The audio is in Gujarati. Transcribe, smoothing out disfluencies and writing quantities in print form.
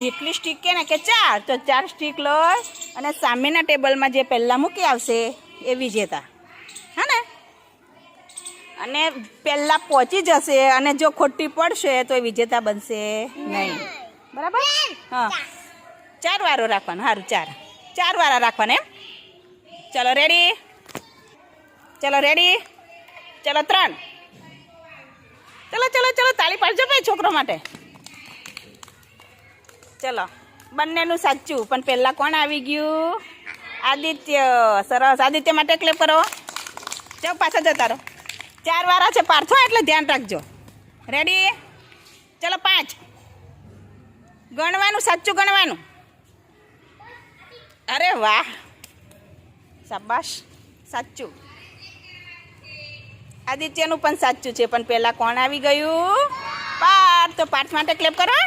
જેટલી સ્ટીક કે ને કે 4 તો 4 સ્ટીક લઈ અને સામેના ટેબલમાં જે પહેલાં મૂકી આવશે એ વિજેતા. હા ને? અને પહેલાં પહોંચી જશે અને જો ખોટી પડશે તો એ વિજેતા બનશે નહીં. બરાબર? હા, 4 વારો રાખવાનો. સારું, 4 વારા રાખવાના. એમ ચલો રેડી, ચલો રેડી, ચલો 3. ચલો ચલો ચલો તાળી પાડજો ભાઈ છોકરો માટે. ચલો, બંનેનું સાચું, પણ પહેલાં કોણ આવી ગયું? આદિત્ય. સરસ, આદિત્ય માટે ક્લેપ કરો. ચાલ પાછા જતા રહો. 4 વારા છે પાર્થો, એટલે ધ્યાન રાખજો. રેડી, ચલો 5. ગણવાનું, સાચું ગણવાનું. અરે વાહ, શાબાશ, સાચું. આદિત્યનું પણ સાચું છે, પણ પહેલાં કોણ આવી ગયું? પાર્થ. તો પાર્થ માટે ક્લેપ કરો.